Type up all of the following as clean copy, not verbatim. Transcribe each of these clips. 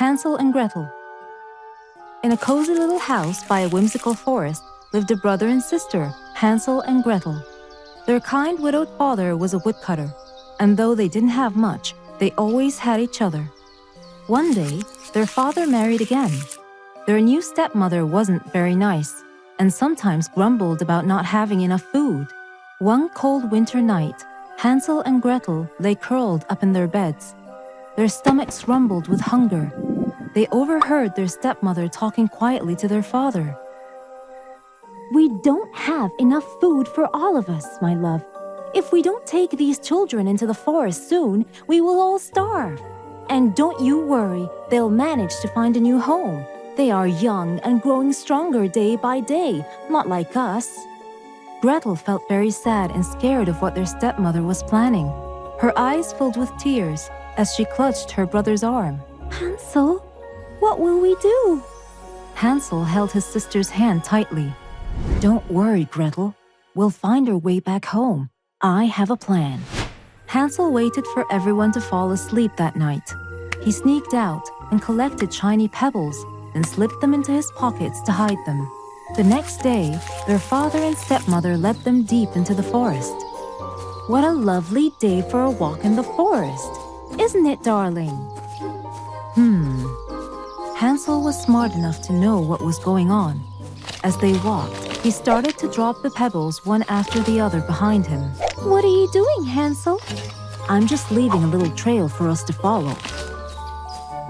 Hansel and Gretel. In a cozy little house by a whimsical forest lived a brother and sister, Hansel and Gretel. Their kind widowed father was a woodcutter, and though they didn't have much, they always had each other. One day, their father married again. Their new stepmother wasn't very nice, and sometimes grumbled about not having enough food. One cold winter night, Hansel and Gretel lay curled up in their beds. Their stomachs rumbled with hunger. They overheard their stepmother talking quietly to their father. "We don't have enough food for all of us, my love. If we don't take these children into the forest soon, we will all starve. And don't you worry, they'll manage to find a new home. They are young and growing stronger day by day, not like us." Gretel felt very sad and scared of what their stepmother was planning. Her eyes filled with tears as she clutched her brother's arm. "Hansel, what will we do?" Hansel held his sister's hand tightly. "Don't worry, Gretel. We'll find our way back home. I have a plan." Hansel waited for everyone to fall asleep that night. He sneaked out and collected shiny pebbles and slipped them into his pockets to hide them. The next day, their father and stepmother led them deep into the forest. "What a lovely day for a walk in the forest, isn't it, darling?" Hansel was smart enough to know what was going on. As they walked, he started to drop the pebbles one after the other behind him. "What are you doing, Hansel?" "I'm just leaving a little trail for us to follow."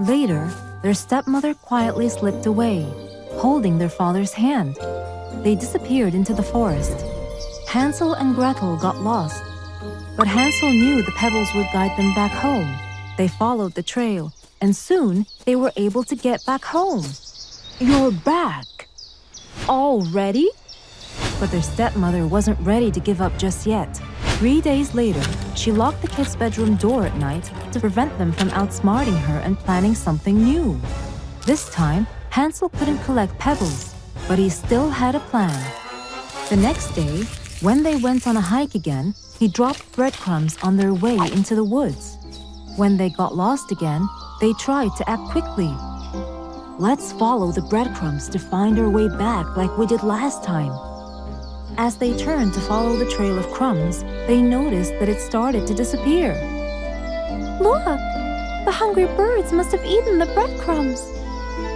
Later, their stepmother quietly slipped away, holding their father's hand. They disappeared into the forest. Hansel and Gretel got lost, but Hansel knew the pebbles would guide them back home. They followed the trail, and soon they were able to get back home. "You're back already?" But their stepmother wasn't ready to give up just yet. 3 days later, she locked the kids' bedroom door at night to prevent them from outsmarting her and planning something new. This time, Hansel couldn't collect pebbles, but he still had a plan. The next day, when they went on a hike again, he dropped breadcrumbs on their way into the woods. When they got lost again, they tried to act quickly. "Let's follow the breadcrumbs to find our way back like we did last time." As they turned to follow the trail of crumbs, they noticed that it started to disappear. "Look! The hungry birds must have eaten the breadcrumbs."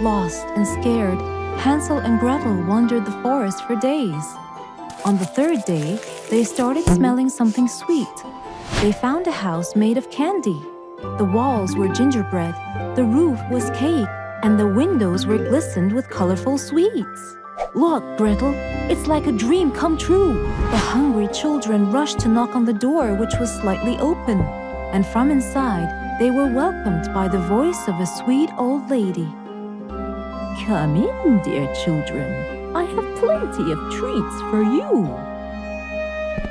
Lost and scared, Hansel and Gretel wandered the forest for days. On the third day, they started smelling something sweet. They found a house made of candy. The walls were gingerbread, the roof was cake, and the windows were glistened with colorful sweets. "Look, Gretel, it's like a dream come true." The hungry children rushed to knock on the door, which was slightly open, and from inside, they were welcomed by the voice of a sweet old lady. "Come in, dear children. I have plenty of treats for you."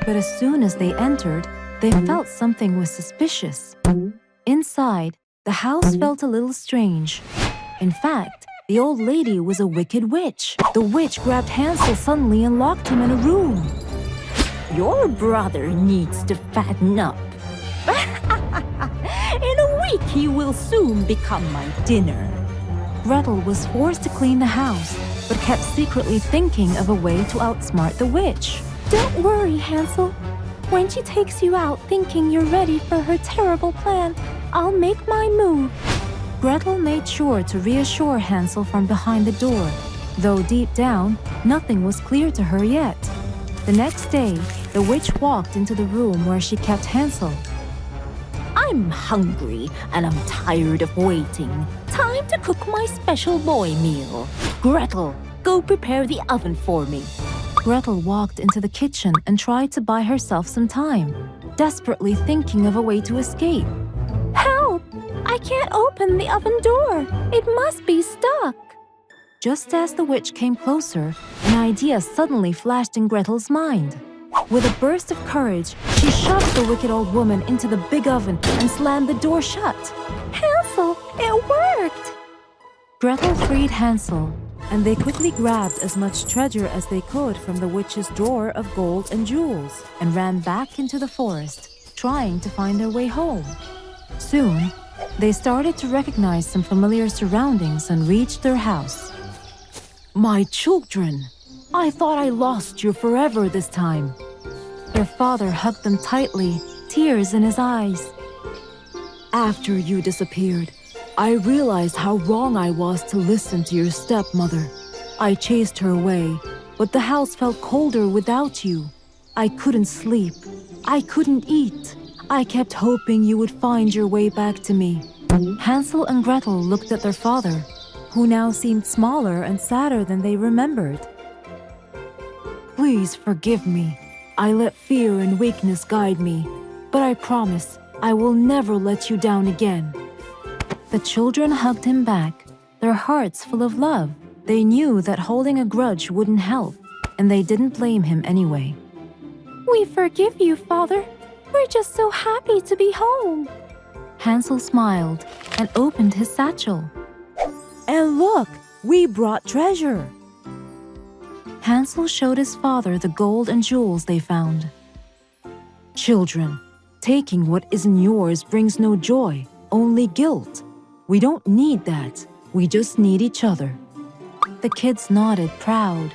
But as soon as they entered, they felt something was suspicious. Inside, the house felt a little strange. In fact, the old lady was a wicked witch. The witch grabbed Hansel suddenly and locked him in a room. "Your brother needs to fatten up. In a week he will soon become my dinner." Gretel was forced to clean the house, but kept secretly thinking of a way to outsmart the witch. "Don't worry, Hansel. When she takes you out thinking you're ready for her terrible plan, I'll make my move." Gretel made sure to reassure Hansel from behind the door, though deep down, nothing was clear to her yet. The next day, the witch walked into the room where she kept Hansel. "I'm hungry and I'm tired of waiting. Time to cook my special boy meal. Gretel, go prepare the oven for me." Gretel walked into the kitchen and tried to buy herself some time, desperately thinking of a way to escape. "Help! I can't open the oven door. It must be stuck." Just as the witch came closer, an idea suddenly flashed in Gretel's mind. With a burst of courage, she shoved the wicked old woman into the big oven and slammed the door shut. "Hansel, it worked!" Gretel freed Hansel, and they quickly grabbed as much treasure as they could from the witch's drawer of gold and jewels and ran back into the forest, trying to find their way home. Soon, They started to recognize some familiar surroundings and reached their house. My children, I thought I lost you forever this time. Their father hugged them tightly, tears in his eyes. After you disappeared, I realized how wrong I was to listen to your stepmother. I chased her away, but the house felt colder without you. I couldn't sleep. I couldn't eat. I kept hoping you would find your way back to me. Hansel and Gretel looked at their father, who now seemed smaller and sadder than they remembered. Please forgive me. I let fear and weakness guide me, but I promise I will never let you down again. The children hugged him back, their hearts full of love. They knew that holding a grudge wouldn't help, and they didn't blame him anyway. We forgive you, Father. We're just so happy to be home. Hansel smiled and opened his satchel. And look, we brought treasure. Hansel showed his father the gold and jewels they found. Children, taking what isn't yours brings no joy, only guilt. We don't need that. We just need each other. The kids nodded, proud.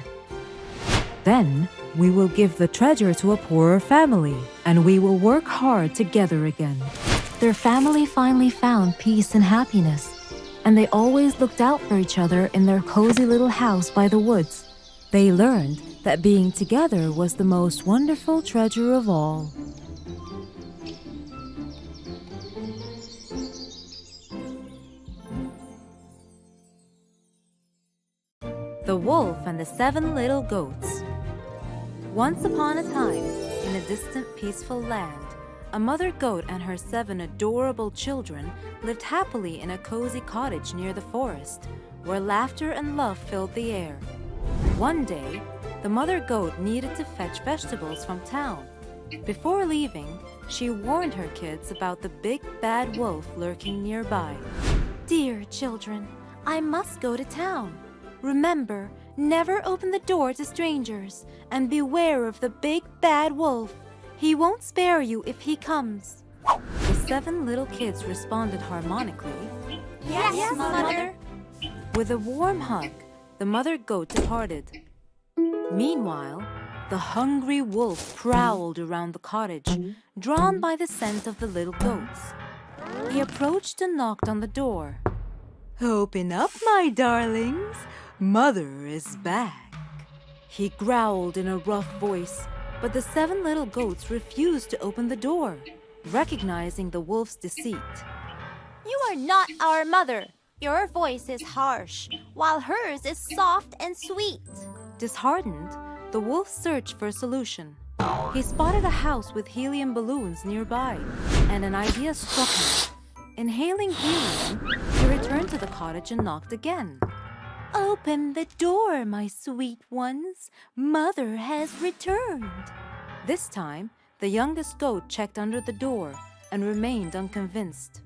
Then we will give the treasure to a poorer family, and we will work hard together again. Their family finally found peace and happiness, and they always looked out for each other in their cozy little house by the woods. They learned that being together was the most wonderful treasure of all. The Wolf and the Seven Little Goats. Once upon a time, in a distant, peaceful land, a mother goat and her 7 adorable children lived happily in a cozy cottage near the forest, where laughter and love filled the air. One day, the mother goat needed to fetch vegetables from town. Before leaving, she warned her kids about the big bad wolf lurking nearby. Dear children, I must go to town. Remember, never open the door to strangers, and beware of the big bad wolf. He won't spare you if he comes. The 7 little kids responded harmonically. Yes, Mother. With a warm hug, the mother goat departed. Meanwhile, the hungry wolf prowled around the cottage, drawn by the scent of the little goats. He approached and knocked on the door. Open up, my darlings. Mother is back. He growled in a rough voice, but the 7 little goats refused to open the door, recognizing the wolf's deceit. You are not our mother. Your voice is harsh, while hers is soft and sweet. Disheartened, the wolf searched for a solution. He spotted a house with helium balloons nearby, and an idea struck him. Inhaling helium, he returned to the cottage and knocked again. Open the door, my sweet ones. Mother has returned. This time, the youngest goat checked under the door and remained unconvinced.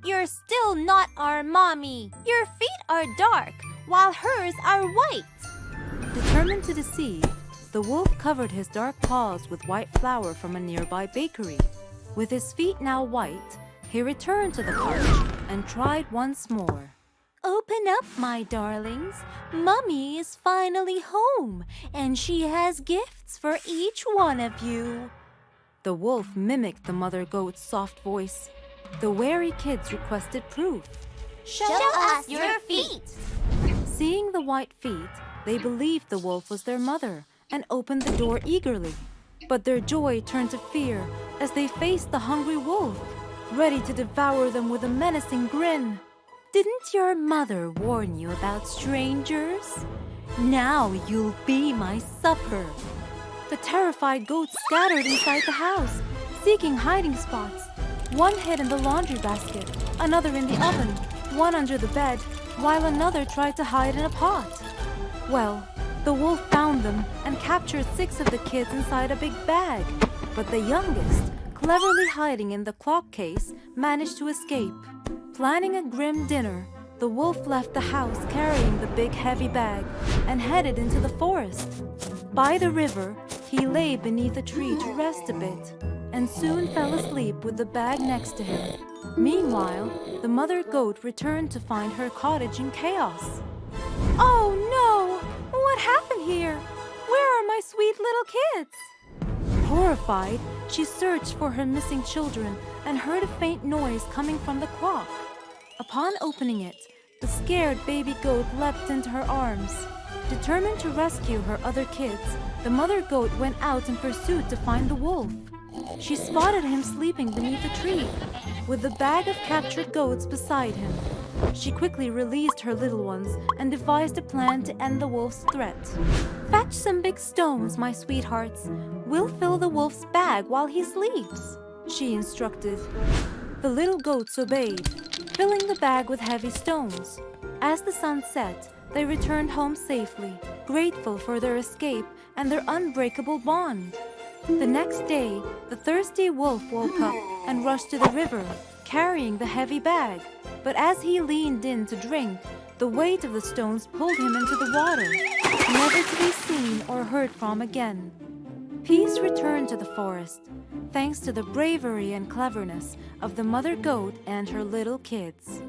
You're still not our mommy. Your feet are dark, while hers are white. Determined to deceive, the wolf covered his dark paws with white flour from a nearby bakery. With his feet now white, he returned to the cottage and tried once more. Open up, my darlings. Mummy is finally home, and she has gifts for each one of you. The wolf mimicked the mother goat's soft voice. The wary kids requested proof. Show us your feet. Seeing the white feet, they believed the wolf was their mother and opened the door eagerly. But their joy turned to fear as they faced the hungry wolf, ready to devour them with a menacing grin. Didn't your mother warn you about strangers? Now you'll be my supper. The terrified goats scattered inside the house, seeking hiding spots. One hid in the laundry basket, another in the oven, one under the bed, while another tried to hide in a pot. Well, the wolf found them and captured 6 of the kids inside a big bag. But the youngest, cleverly hiding in the clock case, managed to escape. Planning a grim dinner, the wolf left the house carrying the big heavy bag and headed into the forest. By the river, he lay beneath a tree to rest a bit and soon fell asleep with the bag next to him. Meanwhile, the mother goat returned to find her cottage in chaos. Oh no! What happened here? Where are my sweet little kids? Horrified, she searched for her missing children and heard a faint noise coming from the crock. Upon opening it, the scared baby goat leapt into her arms. Determined to rescue her other kids, the mother goat went out in pursuit to find the wolf. She spotted him sleeping beneath a tree, with the bag of captured goats beside him. She quickly released her little ones and devised a plan to end the wolf's threat. Fetch some big stones, my sweethearts. We'll fill the wolf's bag while he sleeps, she instructed. The little goats obeyed, filling the bag with heavy stones. As the sun set, they returned home safely, grateful for their escape and their unbreakable bond. The next day, the thirsty wolf woke up and rushed to the river, carrying the heavy bag. But as he leaned in to drink, the weight of the stones pulled him into the water, never to be seen or heard from again. Peace returned to the forest, thanks to the bravery and cleverness of the mother goat and her little kids.